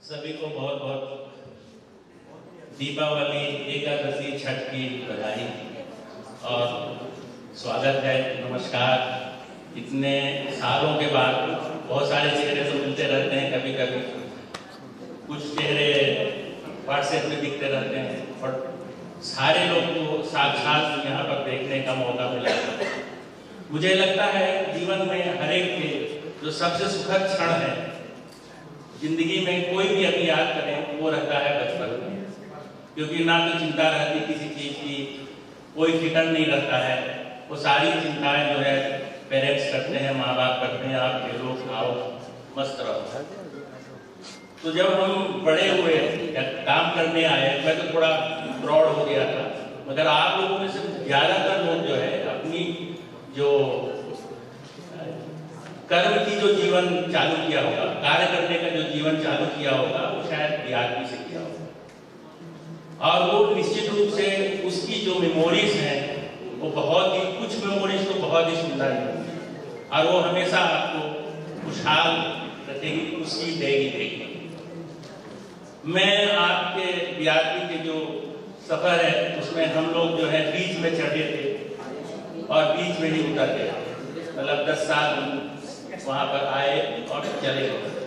सभी को बहुत बहुत दीपावली, एकादशी, छठ की बधाई और स्वागत है। नमस्कार। इतने सालों के बाद बहुत सारे चेहरे तो मिलते रहते हैं, कभी कभी कुछ चेहरे व्हाट्सएप में दिखते रहते हैं और सारे लोग को साक्षात यहाँ पर देखने का मौका मिला। मुझे लगता है जीवन में हर एक के जो सबसे सुखद क्षण है जिंदगी में, कोई भी अभी याद करें, वो रहता है बचपन में, क्योंकि ना तो चिंता रहती किसी चीज की, कोई फिक्र नहीं रहता है। वो सारी चिंताएं जो है पेरेंट्स करते हैं, माँ बाप करते हैं, आप खेलो खाओ मस्त रहो। तो जब हम बड़े हुए या काम करने आए, मैं तो थोड़ा प्रौढ़ हो गया था, मगर आप लोगों में से ज्यादातर लोग जो है अपनी जो कर्म की जो जीवन चालू किया होगा, कार्य करने का जो जीवन चालू किया होगा, वो शायद बीआरपी से किया होगा। और वो निश्चित रूप से उसकी जो मेमोरीज हैं वो बहुत ही, कुछ मेमोरीज तो बहुत ही सुंदर है और वो हमेशा आपको खुशहाल रखेगी, खुशी देगी। मैं आपके बीआरपी के जो सफर है उसमें हम लोग जो है बीच में चढ़े थे और बीच में ही उतर गए। मतलब 10 साल वहां पर आए और चले गए।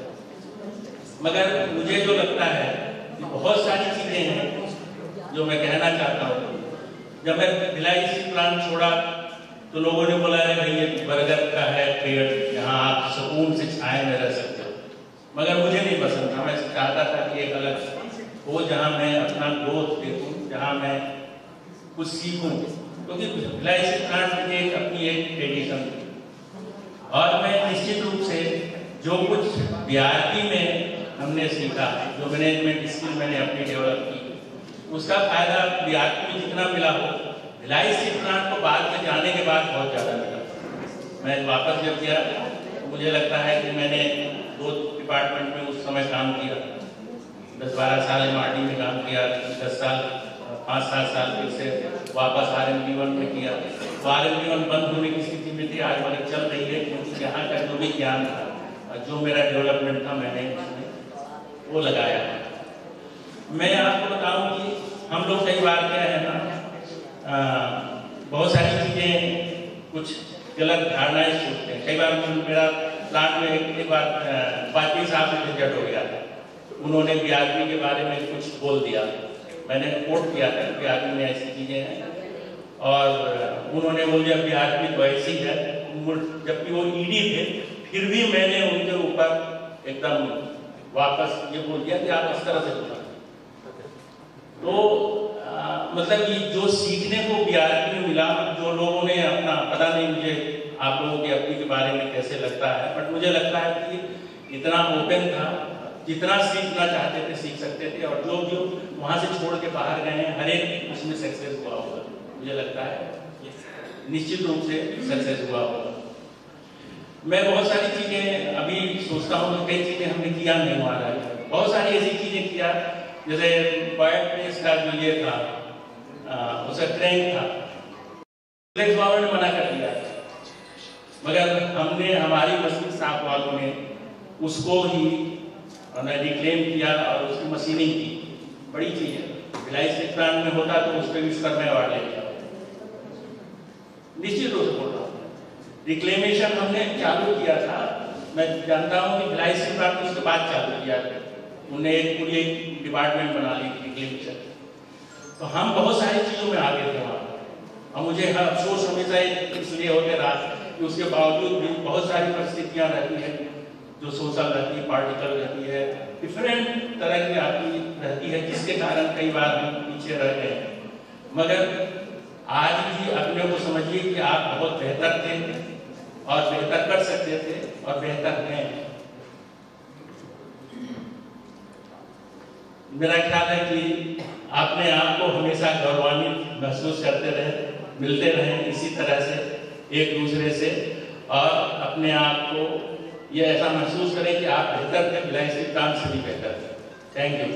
मगर मुझे जो लगता है कि बहुत सारी चीजें हैं जो मैं कहना चाहता हूँ। जब मैं भिलाई स्टील प्लांट छोड़ा तो लोगों ने बोला है भाई ये बरगद का है पेड़, यहाँ आप सुकून से छाए में रह सकते हो। मगर मुझे नहीं पसंद था। मैं चाहता था कि एक अलग हो जहाँ मैं अपना ग्रोथ देखूँ, जहाँ मैं कुछ सीखूँ, क्योंकि भिलाई स्टील प्लांट की अपनी एक ट्रेडिशन थी। और मैं निश्चित रूप से जो कुछ बीआरपी में हमने सीखा, जो मैनेजमेंट स्किल मैंने अपनी डेवलप की, उसका फायदा बीआरपी में जितना मिला हो, भिलाई स्टील प्लांट को बाद में जाने के बाद बहुत ज़्यादा मिला। मैं वापस जब गया तो मुझे लगता है कि मैंने 2 डिपार्टमेंट में उस समय काम किया। 10-12 साल एमआरडी में काम किया, 10 साल 5-7 साल फिर से वापस RMD1 में किया। तो RMD1 बंद होने की स्थिति में थी, आज वाली चल रही है, क्योंकि यहाँ का जो भी ज्ञान था, जो मेरा डेवलपमेंट था, मैंने उसमें वो लगाया। मैं आपको बताऊं कि हम लोग कई बार क्या है ना, बहुत सारी चीजें कुछ गलत धारणाएं सोचते हैं। कई बार मेरा प्लांट में एक बार वाजपेयी साहब से झंझट हो गया था। उन्होंने बीआरपी के बारे में कुछ बोल दिया, मैंने कोट किया था कि बीआरपी में ऐसी चीजें हैं और उन्होंने बोल दिया बीआरपी तो ऐसी है, जबकि वो ईडी थे। फिर भी मैंने उनके ऊपर एकदम वापस ये बोल दिया कि आप इस तरह से बोला। तो मतलब ये जो सीखने को बीआरपी में मिला, जो लोगों ने अपना, पता नहीं मुझे आप लोगों की अपनी के बारे में कैसे लगता है, बट मुझे लगता है कि इतना ओपन था, जितना सीखना चाहते थे सीख सकते थे। और जो वहां से छोड़ के बाहर गए हैं, हर एक उसमें सक्सेस हुआ होगा। मुझे लगता है निश्चित रूप से सक्सेस हुआ होगा। मैं बहुत सारी चीजें अभी सोचता हूँ, कई चीजें हमने किया नहीं हुआ है। बहुत सारी ऐसी चीजें किया, जैसे क्वाइट प्लेस का जो ये था, उसका ट्रेंड था, गवर्नमेंट ने मना कर दिया, मगर हमने, हमारी मशीन स्टाफ वालों ने उसको ही रिक्लेम किया और उसकी मशीनिंग की। बड़ी चीज है। भिलाई स्टील प्लांट में होता तो उस पर भी करने वाले निश्चित रूप से बोल रहा हूँ, रिक्लेमेशन हमने चालू किया था। मैं जानता हूँ कि भिलाई स्टील प्लांट उसके बाद चालू किया था, उन्हें एक पूरी डिपार्टमेंट बना ली रिक्लेमेशन। तो हम बहुत सारी चीजों में आगे थे वहाँ, और मुझे अफसोस हमेशा इसलिए होते रहा कि उसके बावजूद भी बहुत सारी परिस्थितियाँ रहती हैं जो सोशल रहती है, पार्टिकल रहती है, डिफरेंट तरह की आपकी रहती है, जिसके कारण कई बार हम पीछे रह गए। मगर आज भी अपने को समझिए कि आप बहुत बेहतर थे और बेहतर कर सकते थे और बेहतर हैं। मेरा ख्याल है कि अपने आप को हमेशा गौरवान्वित महसूस करते रहे, मिलते रहे इसी तरह से एक दूसरे से, और अपने आप को ये ऐसा महसूस करें कि आप बेहतर थे, भिलाई स्टील प्लांट से भी बेहतर थे। Thank you.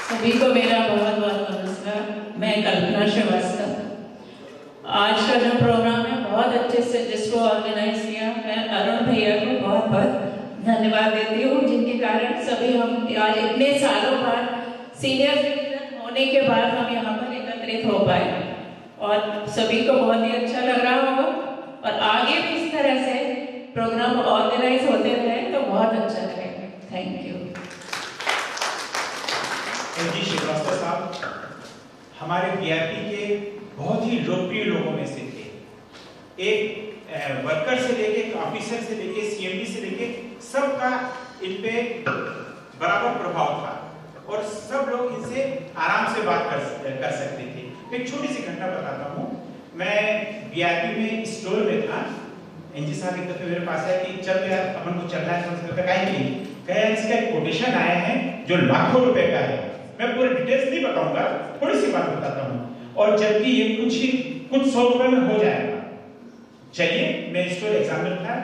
सभी को मेरा बहुत बहुत नमस्कार। मैं कल्पना श्रीवास्तव। आज का जो प्रोग्राम है बहुत अच्छे से जिसको ऑर्गेनाइज किया, मैं अरुण भैया को बहुत बहुत धन्यवाद देती हूँ, जिनके कारण सभी हम आज इतने सालों बाद सीनियर सिटीजन होने के बाद हम यहाँ पर एकत्रित हो पाए और सभी को बहुत ही अच्छा लग रहा होगा और आगे भी इस तरह से प्रोग्राम ऑर्गेनाइज होते रहे तो बहुत अच्छा रहेगा। Thank you. एनजी श्रीवास्तव साहब हमारे बीआरपी के बहुत ही लोकप्रिय लोगों में से थे। एक वर्कर से लेके ऑफिसर से लेके सीएमडी से लेके सबका इन पे बराबर प्रभाव था और सब लोग इनसे आराम से बात कर सकते थे। एक छोटी सी घटना बताता हूँ। मैं बीआरपी में स्टोर में था। एनजी साहब एक दफे मेरे पास आया कि चल यार अपन को चलना है, तो कहा इसका एक कोटेशन आया है जो लाखों रुपए का है। मैं पूरे डिटेल्स नहीं बताऊंगा, थोड़ी सी बात बताता हूँ और जबकि ये कुछ 100 रुपए में हो जाएगा। चलिए, मैं स्टोर एग्जामिनर था,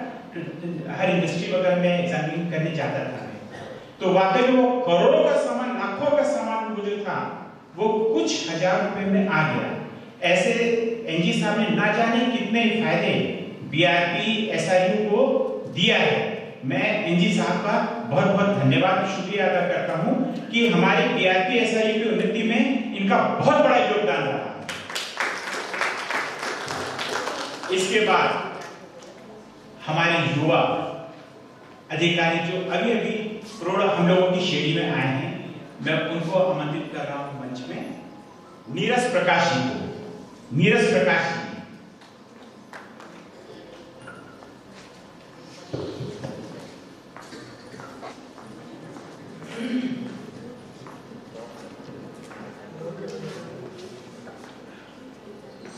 हर इंडस्ट्री वगैरह में एग्जामिनिंग करने जाता था तो वाकई में वो करोड़ों का सामान, लाखों का सामान वो जो था वो कुछ हजार रुपए में आ गया। ऐसे एनजी साहब ने ना जाने कितने फायदे बीआरपी एसआईयू को दिया है। मैं एनजी साहब का बहुत बहुत धन्यवाद शुक्रिया अदा करता हूं कि हमारे बीआरपी एसआईयू की उन्नति में इनका बहुत बड़ा योगदान रहा। इसके बाद हमारे युवा अधिकारी जो अभी अभी करोड़ हम लोगों की श्रेणी में आए हैं, मैं उनको आमंत्रित कर रहा हूं मंच में। नीरज प्रकाश जी को, नीरज प्रकाश जी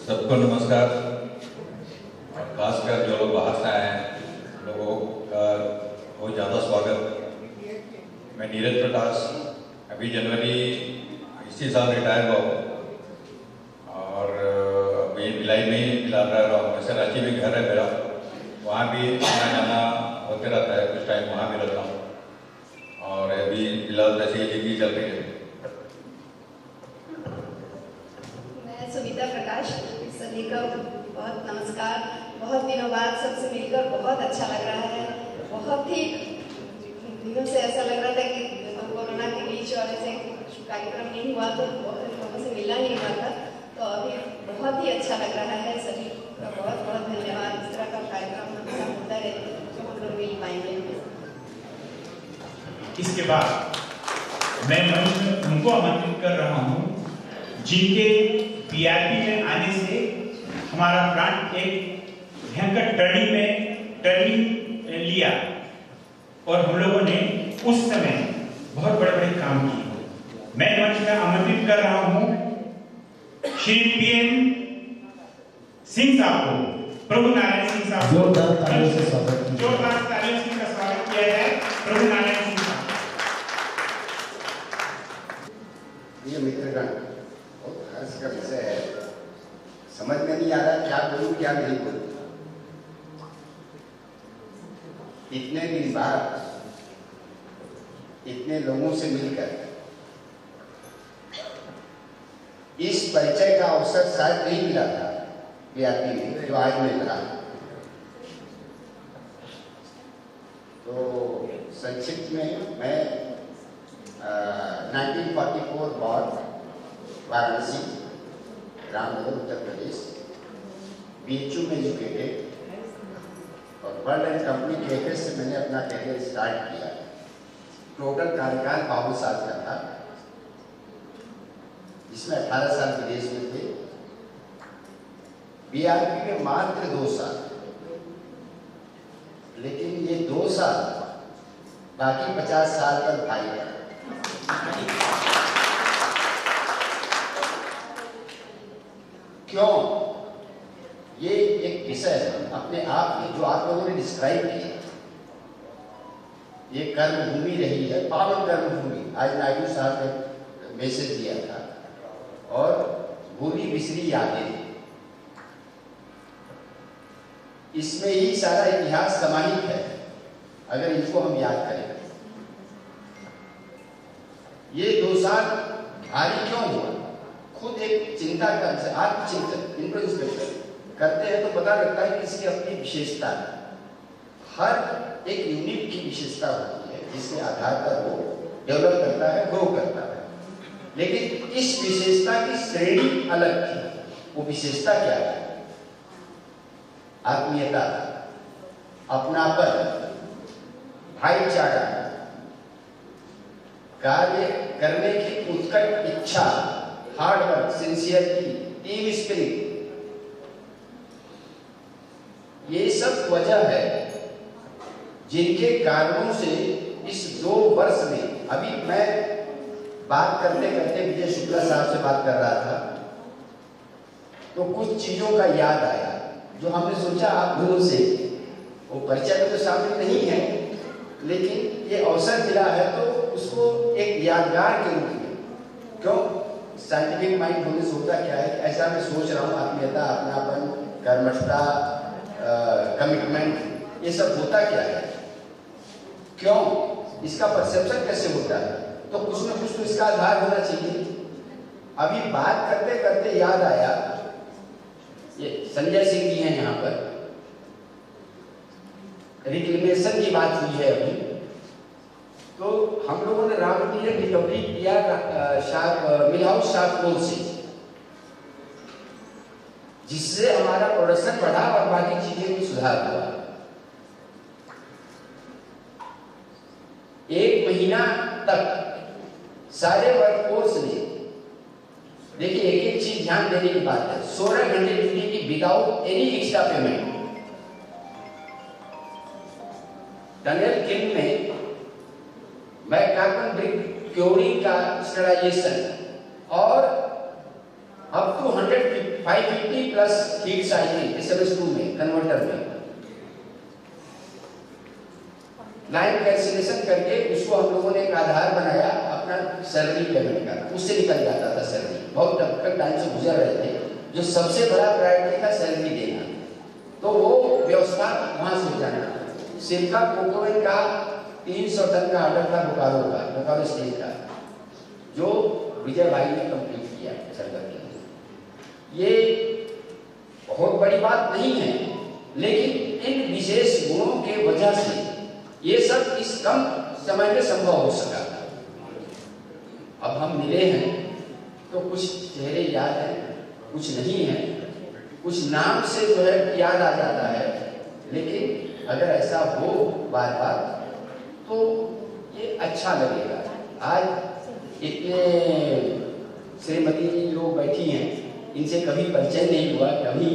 सबको नमस्कार। और खासकर जो लोग बाहर से आए हैं लोगों का बहुत ज़्यादा स्वागत। मैं नीरज प्रकाश, अभी जनवरी इसी साल रिटायर हुआ हूँ और अभी भिलाई में ही फिलहाल रह रहा हूँ। वैसे रांची में घर है मेरा, वहाँ भी आना जाना होते रहता है, कुछ टाइम वहाँ भी रहता हूँ और अभी फिलहाल वैसे ही जिंदगी चल रही है। मैं सुनीता प्रकाश, सभी को बहुत नमस्कार। बहुत दिनों बाद सबसे मिलकर बहुत अच्छा लग रहा है। बहुत ही दिनों से ऐसा लग रहा था कि कोरोना के बीच और ऐसे कार्यक्रम नहीं हुआ तो लोगों से मिलना नहीं हुआ था, तो अभी बहुत ही अच्छा लग रहा है। सभी का बहुत बहुत धन्यवाद। इस तरह का कार्यक्रम हमेशा होता रहे तो हम लोग मिल पाएंगे। इसके बाद मैं मंच में उनको आमंत्रित कर रहा हूं जिनके बीआरपी में आने से हमारा प्लांट एक भयंकर टर्निंग लिया और हम लोगों ने उस समय बहुत बड़े बड़े काम किए। मैं मंच में आमंत्रित कर रहा हूं श्री पीएन सिंह साहब को, प्रभु नारायण सिंह साहब को जोरदार तालियों से स्वागत किया जाए। प्रभु नारायण सिंह साहब। ये मित्रगण बहुत हर्ष का विषय है, समझ में नहीं आ रहा क्या बोलूं क्या नहीं बोलूं। इतने दिन बाद इतने लोगों से मिलकर इस परिचय का अवसर शायद नहीं मिला था बीआरपी में, जो आज मिल रहा है। तो संक्षिप्त में मैं 1944 बॉर्न, वाराणसी, रामनगर, उत्तर प्रदेश, बीएचयू में एजुकेटेड और वर्ल्ड एंड कंपनी के एफएस से मैंने अपना करियर स्टार्ट किया। टोटल कार्यकाल 52 साल का था, जिसमें 18 साल विदेश में थे। बीआरपी में मात्र 2 साल, लेकिन ये 2 साल बाकी 50 साल का भाई है। क्यों? ये एक विषय है अपने आप में जो आप लोगों ने डिस्क्राइब किया। ये कर्म भूमि रही है, पावन कर्म भूमि। आज नायडू साहब ने मैसेज दिया था और भूमि बिसरी यादें, इसमें ही सारा इतिहास समाहित है अगर इनको हम याद करें। ये 2 साल भारी क्यों हुआ? खुद एक चिंता का विषय, आत्मचिंतन, इंट्रोस्पेक्शन करते हैं तो पता लगता है कि इसकी अपनी विशेषता है। हर एक यूनिट की विशेषता होती है जिसके आधार पर वो डेवलप करता है, ग्रो करता है। लेकिन इस विशेषता की श्रेणी अलग थी। वो विशेषता क्या है? आत्मीयता, अपनापन, भाईचारा, कार्य करने की उत्कट इच्छा, हार्डवर्क, सिंसियरिटी, टीम स्पिरिट, ये सब वजह है जिनके कारणों से इस 2 वर्ष में, अभी मैं बात करते करते विजय शुक्ला साहब से बात कर रहा था तो कुछ चीजों का याद आया जो हमने सोचा आप लोगों से, वो परिचय में तो शामिल नहीं है लेकिन ये अवसर मिला है तो उसको एक यादगार के रूप में, क्यों साइंटिफिक माइंड होने से होता क्या है, ऐसा मैं सोच रहा हूँ, आत्मीयता, अपनापन, कर्मठता, कमिटमेंट, ये सब होता क्या है, क्यों इसका परसेप्शन कैसे होता है, तो कुछ न कुछ तो इसका आधार होना चाहिए। अभी बात करते करते याद आया, ये संजय सिंह जी हैं यहाँ पर, रिक्लेमेशन की बात हुई है अभी, तो हम लोगों ने रॉ मटेरियल रिकवरी किया मिलहाउस शार्प कोल से, जिससे हमारा प्रोडक्शन बढ़ा और बाकी चीजें भी सुधार हुआ। 1 महीना तक सारे वर्कफोर्स ने, देखिए एक एक चीज ध्यान देने की बात है, 16 घंटे ड्यूटी की without any extra payment. Tunnel kiln में कार्बन ब्रिक क्योरिंग का स्टरलाइजेशन और up to 550 plus heat cycle SMS2 में कन्वर्टर में लाइन कैंसिलेशन करके उसको हम लोगों ने एक आधार बनाया अपना सैलरी पेमेंट का, उससे निकल जाता था सैलरी। बहुत डिफिकल्ट टाइम से गुजर रहे थे, जो सबसे बड़ा प्रायोरिटी था सैलरी देना, तो वो व्यवस्था वहां से हो जाना। सिरका कोकोवेन का 300 टन का ऑर्डर था बोकारो स्टेट का, जो विजय भाई ने कंप्लीट किया सरकार के। ये बहुत बड़ी बात नहीं है, लेकिन इन विशेष गुणों के वजह से ये सब इस कम समय में संभव हो सका। अब हम मिले हैं तो कुछ चेहरे याद हैं, कुछ नहीं है, कुछ नाम से जो है याद आ जाता है, लेकिन अगर ऐसा हो बार बार तो ये अच्छा लगेगा। आज इतने श्रीमती जी लोग बैठी हैं, इनसे कभी परिचय नहीं हुआ, कभी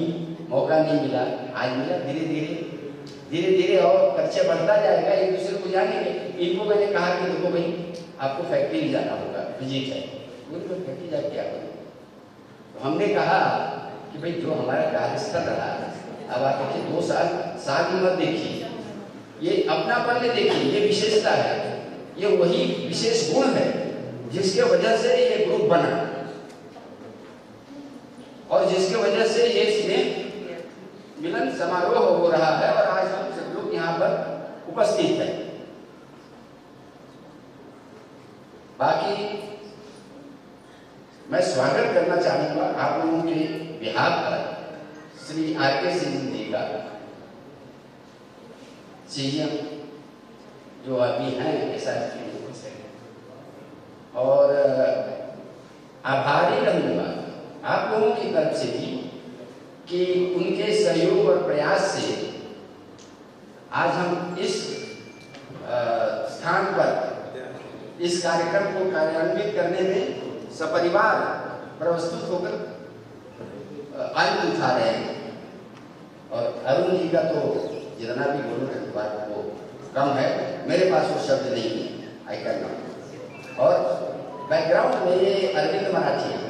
मौका नहीं मिला, आज मिला। धीरे धीरे और परिचय बढ़ता जाएगा, एक दूसरे को जानेंगे। इनको मैंने कहा कि देखो भाई आपको फैक्ट्री में जाना होगा, विजिट है, उनको फैक्ट्री जाके क्या करें। तो हमने कहा कि भाई जो हमारा कार्यस्थल रहा, अब आप देखिए 2 साल मत देखिए, ये अपनापन में देखिए, ये विशेषता है, ये वही विशेष गुण है जिसके वजह से ये ग्रुप बना और जिसके वजह से ये इसमें मिलन समारोह हो रहा है और आज हम सब लोग यहाँ पर उपस्थित हैं। बाकी मैं स्वागत करना चाहूंगा आप लोगों के बिहार पर श्री RK सिंह जी का, CM जो अभी हैं SRC, और आभारी रहूंगा आप लोगों की तरफ से भी कि उनके सहयोग और प्रयास से आज हम इस स्थान पर इस कार्यक्रम को कार्यान्वित करने में सपरिवार प्रस्तुत होकर आनंद उठा रहे हैं। और अरुण जी का तो जितना भी बोलूं की बात वो कम है, मेरे पास वो शब्द नहीं है, आई कैन नॉट। और बैकग्राउंड में ये अरविंद मराठी है,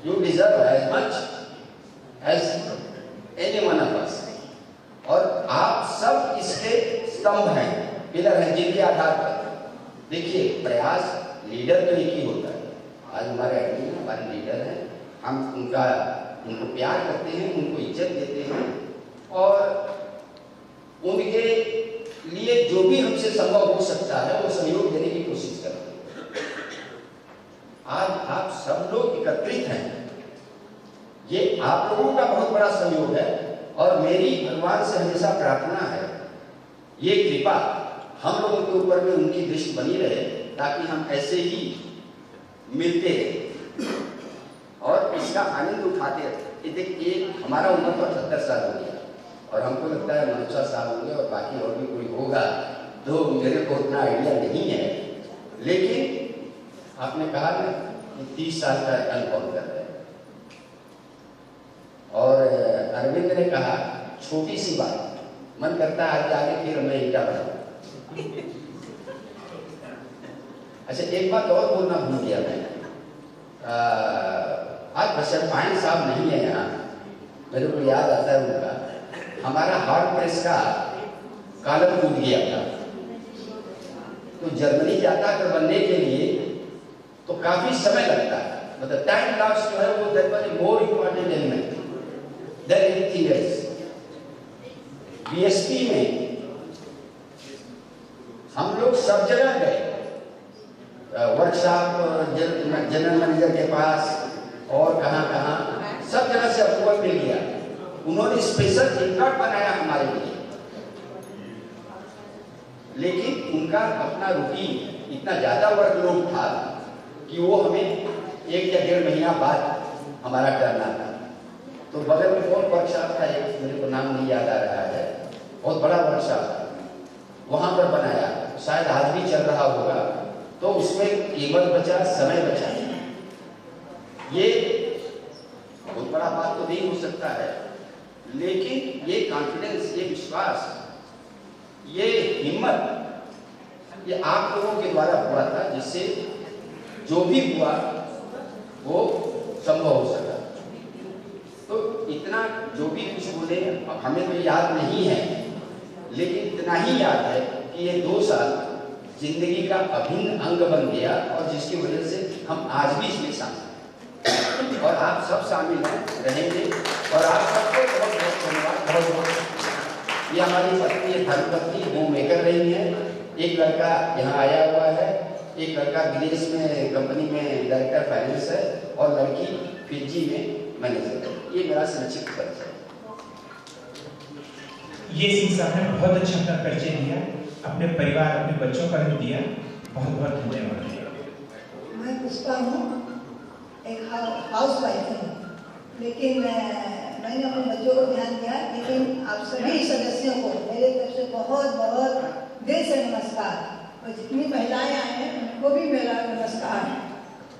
you deserve as much as any one of us, और आप सब इसके स्तंभ हैं, पिलर हैं, जिनके आधार पर देखिए प्रयास, लीडर तो एक ही होता है। आज हमारे एडमिन हमारे लीडर हैं, हम उनको प्यार करते हैं, उनको इज्जत देते हैं और उनके लिए जो भी हमसे संभव हो सकता है वो सहयोग देने की कोशिश करते हैं। आज आप सब लोग एकत्रित हैं, ये आप लोगों का बहुत बड़ा सहयोग है और मेरी भगवान से हमेशा प्रार्थना है, ये कृपा हम लोगों के ऊपर में उनकी दृष्टि बनी रहे, ताकि हम ऐसे ही मिलते रहे और इसका आनंद उठाते रहे। देखिए, हमारा उम्र तो 78 साल हो गया और हमको लगता है 9 साल होंगे और बाकी और भी कोई होगा, तो मेरे को उतना आइडिया नहीं है। लेकिन आपने कहा ना कि 30 साल का अनुभव कर रहे हैं, और अरविंद ने कहा छोटी सी बात, मन करता है आगे आगे फिर मैं ईटा बनाऊं। अच्छा, एक बात और बोलना भूल गया मैं, आज बशर पाइन साहब नहीं है यहाँ, मेरे को याद आता है उनका, हमारा हार्ट प्रेस का कॉलम टूट गया था, तो जर्मनी जाता था बनने के लिए तो काफी समय लगता है, मतलब टाइम लॉस जो है वो that was a more important element than anything else. BSP में हम लोग सब जगह गए, वर्कशॉप, जनरल मैनेजर के पास और कहाँ सब जगह से अप्रूवल मिल गया। उन्होंने स्पेशल रिकॉर्ड बनाया हमारे लिए, लेकिन उनका अपना रूटीन इतना ज्यादा वर्कलोड था कि वो हमें 1 या 1.5 महीना बाद हमारा करना था। तो बगल में और वर्कशॉप था, एक मेरे को नाम नहीं याद आ रहा है, बहुत बड़ा वर्कशॉप था, वहां पर बनाया, शायद आज भी चल रहा होगा। तो उसमें कीमत बचा, समय बचा। ये बहुत बड़ा बात तो नहीं हो सकता है, लेकिन ये कॉन्फिडेंस, ये विश्वास, ये हिम्मत, ये आप लोगों के द्वारा हुआ था, जिससे जो भी हुआ वो संभव हो सका। तो इतना जो भी कुछ बोले, हमें तो याद नहीं है, लेकिन इतना ही याद है कि ये 2 साल जिंदगी का अभिन्न अंग बन गया, और जिसकी वजह से हम आज भी इसमें शामिल, और आप सब शामिल हैं, रहेंगे, और आप सबको बहुत बहुत धन्यवाद। बहुत बहुत, ये हमारी पत्नी, धर्मपत्नी होम मेकर रही है, एक लड़का यहाँ आया हुआ है, एक लड़का विदेश में कंपनी में डायरेक्टर फाइनेंस है, और लड़की फिजी में मैनेजर है। ये मेरा संक्षिप्त परिचय है। ये सिंह साहब ने बहुत अच्छा अपना परिचय दिया, अपने परिवार, अपने बच्चों का भी दिया, बहुत बहुत धन्यवाद। मैं पुष्पा हूँ, एक हाउस वाइफ हूँ, लेकिन मैंने अपने बच्चों को ध्यान दिया। लेकिन आप सभी सदस्यों को मेरे तरफ से बहुत बहुत दिल से नमस्कार, और जितनी महिलाएं आए हैं उनको भी मेरा नमस्कार।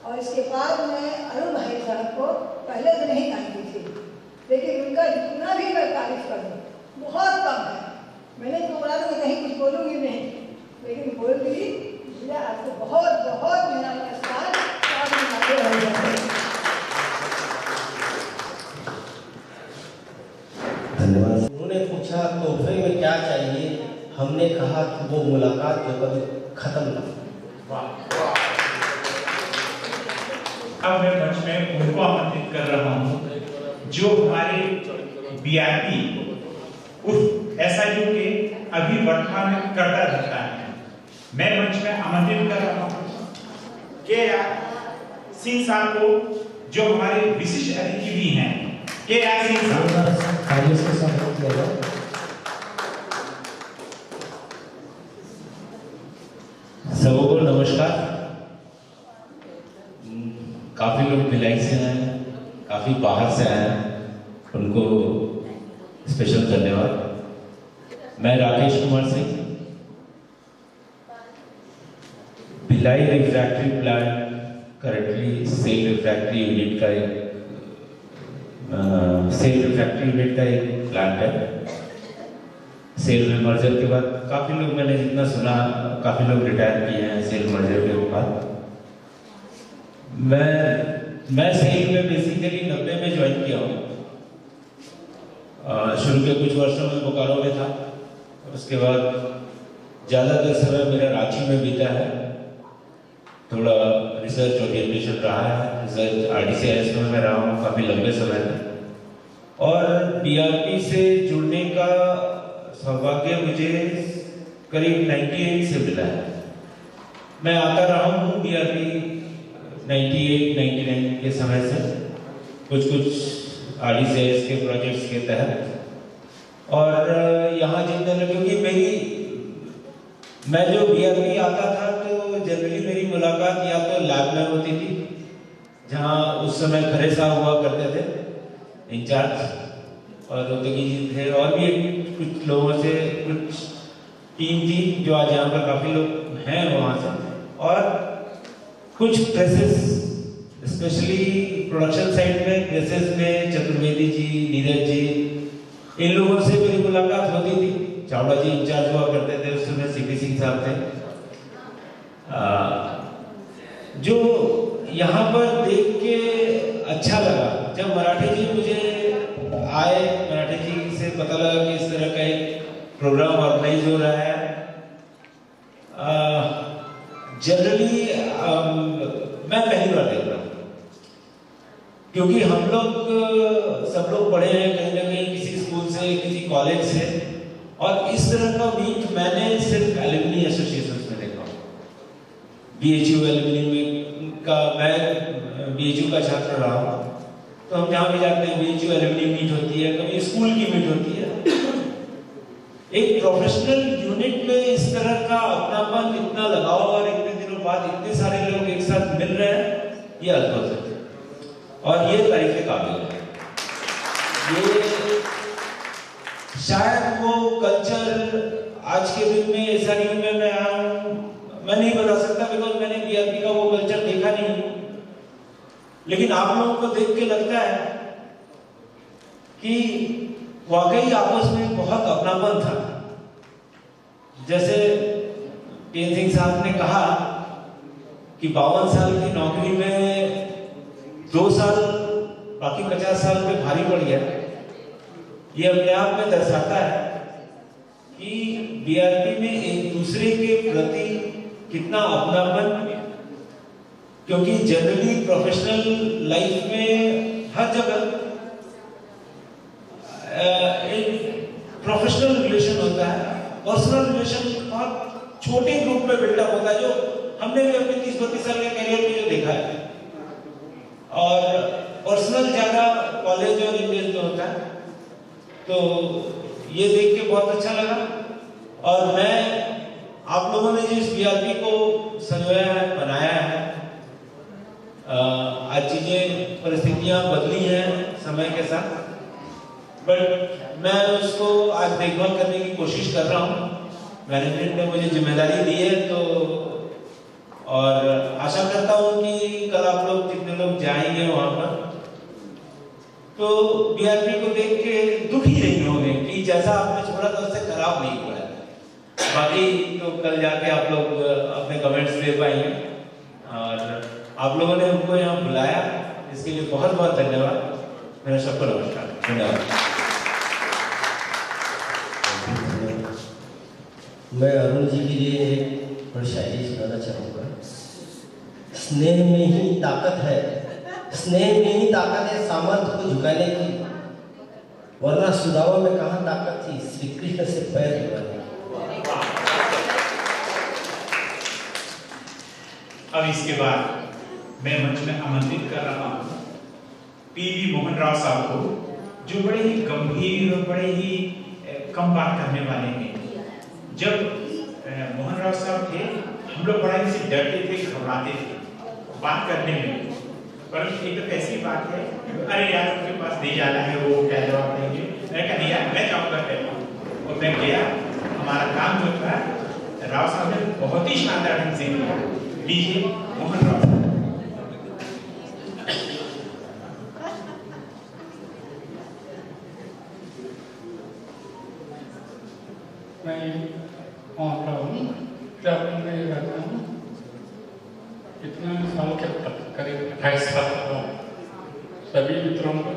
और इसके बाद मैं अरुण भाई साहब को पहले तो नहीं जानती थी, लेकिन उनका जितना भी मैं तारीफ करूँ बहुत कम है। मैंने तो बोला था मैं कहीं कुछ बोलूँगी नहीं, लेकिन बोल दी, इसलिए आपको बहुत बहुत मेरा नमस्कार। धन्यवाद। उन्होंने पूछा तोहफे में क्या चाहिए, हमने कहा कि वो मुलाकात जो कभी खत्म ना हो। अब मैं मंच में उनको आमंत्रित कर रहा हूँ जो हमारे बीआरपी उर्फ एसआईयू के अभी वर्तमान में कर्ता धर्ता है। मैं मंच में आमंत्रित कर रहा हूँ के.आर. सिंह साहब को, जो हमारे विशिष्ट अतिथि भी हैं। के.आर. सिंह साहब सबों को नमस्कार। काफी लोग भिलाई से आए हैं, काफी बाहर से आए हैं, उनको स्पेशल धन्यवाद। मैं Rakesh Kumar Singh, Bhilai refractory plant currently SAIL refractory unit का एक प्लांट है। सेल में मर्जर के बाद काफी लोग, मैंने जितना सुना, काफी लोग रिटायर किए हैं सेल मर्जर के बाद। मैं सेल में बेसिकली 90 में ज्वाइन किया हूँ। शुरू के कुछ वर्षों में बोकारो में था, उसके बाद ज़्यादातर समय मेरा रांची में बीता है। थोड़ा रिसर्च ओरिएंटेशन रहा है, रिसर्च RDCIS में मैं रहा हूँ काफ़ी लंबे समय तक, और BRP से जुड़ने का सौभाग्य मुझे करीब 98 से मिला है। मैं आता रहा हूँ BRP 98-99 के समय से, कुछ RDCIS के प्रोजेक्ट्स के तहत। और यहाँ जितने लोग, क्योंकि मैं जो BRP आता था तो जनरली मेरी मुलाकात या तो लैब में होती थी, जहाँ उस समय खरे साहब हुआ करते थे इंचार्ज, और उदगी जी थे, और भी कुछ लोगों से कुछ टीम थी जो आज यहाँ पर काफ़ी लोग हैं वहाँ से, और कुछ प्रेसेस स्पेशली प्रोडक्शन साइड में, प्रेसेस में चतुर्वेदी जी, नीरज जी, इन लोगों से मेरी मुलाकात होती थी। चावड़ा जी इंचार्ज हुआ करते थे उस समय, CP सिंह साहब थे। जो यहाँ पर देख के अच्छा लगा, जब मराठी जी मुझे आए, मराठी जी से पता लगा कि इस तरह का एक प्रोग्राम ऑर्गेनाइज हो रहा है। जनरली मैं पहली बार देख रहा हूँ, क्योंकि हम लोग सब लोग पढ़े हैं कहीं ना कहीं किसी स्कूल से, किसी कॉलेज से, और इस तरह का मीट मैंने सिर्फ एलुमनी एसोसिएशन में देखा हूँ। BHU एलुमनी में का, मैं BHU का छात्र रहा हूँ, तो हम जहाँ भी जाते हैं BHU एलुमनी मीट होती है, कभी स्कूल की मीट होती है। एक प्रोफेशनल यूनिट में इस तरह का अपनापन, इतना लगाव, और इतने दिनों बाद इतने सारे लोग एक साथ मिल रहे हैं, ये अद्भुत है और ये तारीफ के काबिल है। ये शायद वो कल्चर आज के दिन में SRU में मैं आया हूँ, मैं नहीं बता सकता, बिकॉज मैंने BRP का वो कल्चर देखा नहीं, लेकिन आप लोगों को देख के लगता है कि वाकई आपस में बहुत अपनापन था। जैसे PN सिंह साहब ने कहा कि 52 साल की नौकरी में 2 साल, बाकी 50 साल में भारी पड़ गया। ये अपने आप में दर्शाता है कि BRP में एक दूसरे के प्रति कितना अपनापन, क्योंकि जनरली प्रोफेशनल लाइफ में हर जगह एक प्रोफेशनल रिलेशन होता है, पर्सनल रिलेशन बहुत छोटे ग्रुप में बिल्डअप होता है, जो हमने भी अपने 30-32 साल के करियर में जो देखा है, और पर्सनल ज्यादा कॉलेज और इंग्लिश में होता है। तो ये देख के बहुत अच्छा लगा, और मैं आप लोगों ने जिस BRP को संजोया है, बनाया है, आज चीजें परिस्थितियां बदली हैं समय के साथ, बट मैं उसको आज देखभाल करने की कोशिश कर रहा हूँ। मैनेजमेंट ने मुझे जिम्मेदारी दी है, तो और आशा करता हूँ कि कल आप लोग जितने लोग जाएंगे वहां पर, तो BRP को देख के दुखी नहीं होंगे कि जैसा आपने छोड़ा था उससे खराब नहीं हुआ है। बाकी तो कल जाके आप लोग अपने कमेंट्स दे पाएंगे, और आप लोगों ने हमको यहाँ बुलाया, इसके लिए बहुत बहुत धन्यवाद। मेरा सबको नमस्कार, धन्यवाद। मैं अरुण जी के लिए एक और शायरी सुनाना चाहूँगा। स्नेह में ही ताकत है, स्नेह में ही ताकत है सामर्थ्य को झुकाने की, वरना सुदामा में कहाँ ताकत थी श्री कृष्ण से पैर झुकाने की। अब इसके बाद मैं मंच में आमंत्रित कर रहा हूँ PV मोहन राव साहब को, जो बड़े ही गंभीर और बड़े ही कम बात करने वाले हैं। जब मोहन राव साहब थे, हम लोग बड़ा इनसे डरते थे, घबराते थे बात करने में, पर एक तो ऐसी बात है, अरे यार उनके पास नहीं जाना है, वो क्या जवाब देंगे। मैं कहा नहीं यार, मैं जाऊँगा कहता, और मैं गया। हमारा काम जो था, राव साहब ने बहुत ही शानदार ढंग से किया। लीजिए मोहन राव साहब। मैं वहाँ का हूँ, जयपुर में रहता हूँ। इतने साल के करीब 28 साल का हूँ। सभी मित्रों को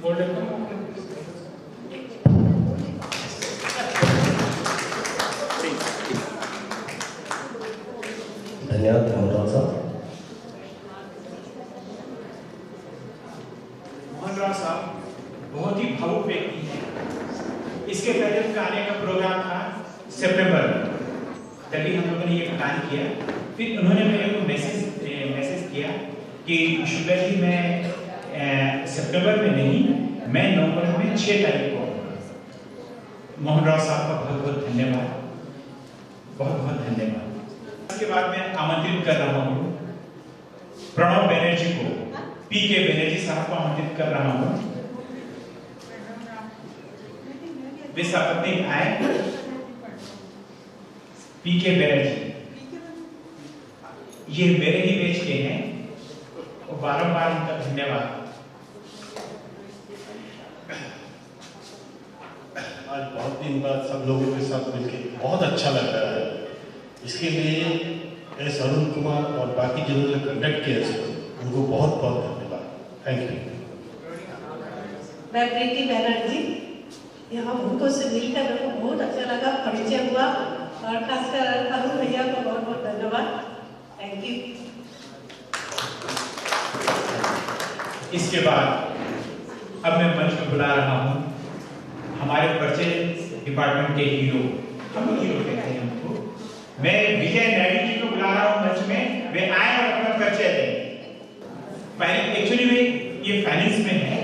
बोले धन्यवाद मोहन साहब। मोहन राव साहब बहुत ही भावुक व्यक्ति हैं। इसके पहले उनका आने का प्रोग्राम था सितंबर में, तभी हम लोगों ने ये प्लान किया। फिर उन्होंने मेरे को मैसेज किया कि शुक्र जी मैं सितंबर में नहीं, मैं नवंबर में 6 तारीख को आऊंगा। मोहन राव साहब का बहुत बहुत धन्यवाद, बहुत बहुत धन्यवाद। इसके बाद मैं आमंत्रित कर रहा हूँ प्रणव बनर्जी को, पीके बनर्जी साहब को आमंत्रित कर रहा हूँ। वे सपत्नी आए, पीके बनर्जी, ये मेरे ही बेच के हैं और बारंबार उनका धन्यवाद। आज बहुत दिन बाद सब लोगों के साथ मिलकर बहुत अच्छा लग रहा है। इसके लिए एस अरुण कुमार और बाकी जिन्होंने कंडक्ट किया है उनको बहुत बहुत धन्यवाद। Thank you. मैं प्रीति बनर्जी, यहाँ भूतों से मिलकर मेरे को बहुत अच्छा लगा, परिचय हुआ, और खासकर अरुण भैया को बहुत बहुत धन्यवाद। Thank you. इसके बाद अब मैं मंच में बुला रहा हूँ हमारे परिचय डिपार्टमेंट के हीरो, हम लोग हीरो कहते हैं उनको। मैं विजय नायडू जी को बुला रहा हूँ मंच में, वे आए और अपना परिचय दें। एक्चुअली वे ये फाइनेंस में है,